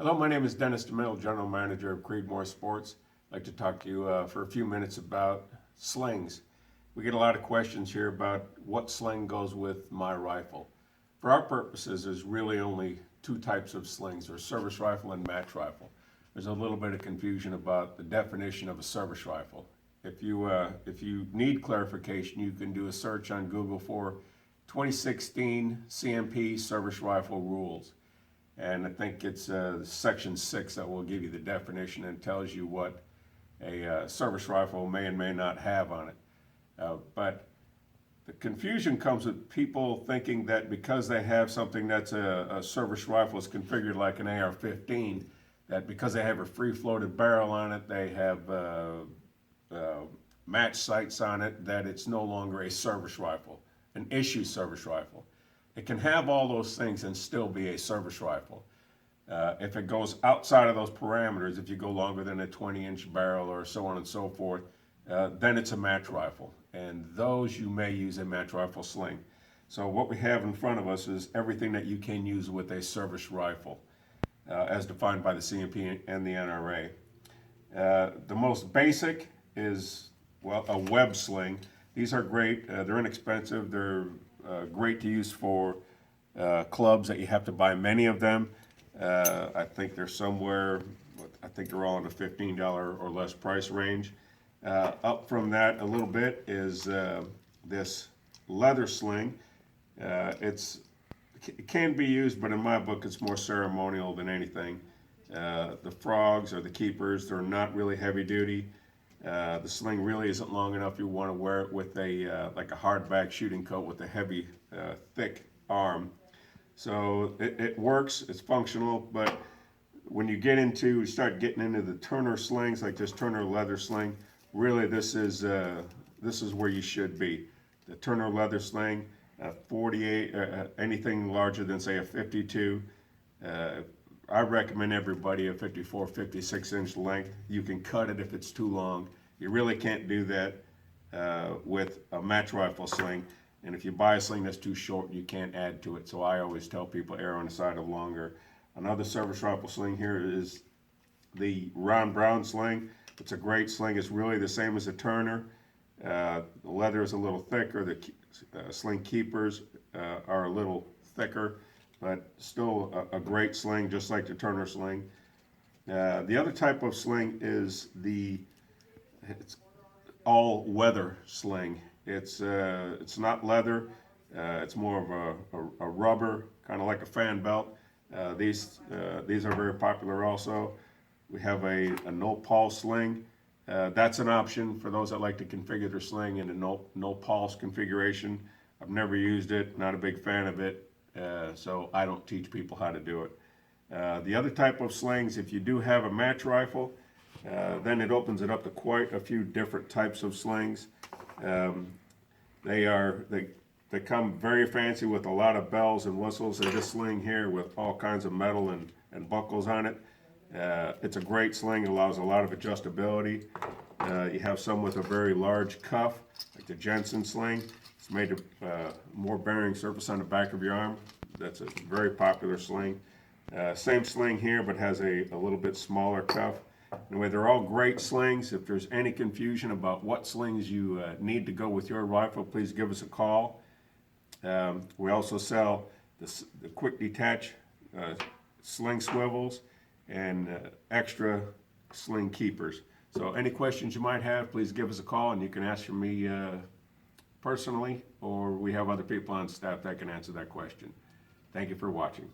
Hello, my name is Dennis DeMille, General Manager of Creedmoor Sports. I'd like to talk to you for a few minutes about slings. We get a lot of questions here about what sling goes with my rifle. For our purposes, there's really only two types of slings. There's service rifle and match rifle. There's a little bit of confusion about the definition of a service rifle. If you need clarification, you can do a search on Google for 2016 CMP service rifle rules. And I think it's section 6 that will give you the definition and tells you what a service rifle may and may not have on it. But the confusion comes with people thinking that because they have something that's a service rifle is configured like an AR-15, that because they have a free-floated barrel on it, they have match sights on it, that it's no longer a service rifle, an issue service rifle. It can have all those things and still be a service rifle. If it goes outside of those parameters, if you go longer than a 20-inch barrel or so on and so forth, then it's a match rifle. And those you may use a match rifle sling. So what we have in front of us is everything that you can use with a service rifle, as defined by the CMP and the NRA. The most basic is, well, a web sling. These are great. They're inexpensive. They're great to use for clubs that you have to buy many of them. I think they're somewhere, I think they're all in the $15 or less price range. Up from that a little bit is this leather sling. It can be used, but in my book it's more ceremonial than anything. The frogs or the keepers, they're not really heavy duty. The sling really isn't long enough. You want to wear it with a like a hardback shooting coat with a heavy, thick arm. So it works. It's functional. But when you start getting into the Turner slings, like this Turner leather sling, really this is where you should be. The Turner leather sling, 48, anything larger than say a 52. I recommend everybody a 54, 56-inch length. You can cut it if it's too long. You really can't do that with a match rifle sling. And if you buy a sling that's too short, you can't add to it. So I always tell people err on the side of longer. Another service rifle sling here is the Brown Sling. It's a great sling. It's really the same as a Turner. The leather is a little thicker. The sling keepers are a little thicker, but still a great sling, just like the Turner sling. The other type of sling is it's all-weather sling. It's not leather. It's more of a rubber, kind of like a fan belt. These are very popular also. We have a no-pulse sling. That's an option for those that like to configure their sling in a no-pulse configuration. I've never used it, not a big fan of it. So I don't teach people how to do it. The other type of slings, if you do have a match rifle, then it opens it up to quite a few different types of slings. They come very fancy with a lot of bells and whistles. And this sling here with all kinds of metal and buckles on it. It's a great sling. It allows a lot of adjustability. You have some with a very large cuff, like the Jensen sling. It's made of more bearing surface on the back of your arm. That's a very popular sling. Same sling here, but has a little bit smaller cuff. Anyway, they're all great slings. If there's any confusion about what slings you need to go with your rifle, please give us a call. We also sell the quick detach sling swivels and extra sling keepers. So any questions you might have, please give us a call, and you can ask for me personally, or we have other people on staff that can answer that question. Thank you for watching.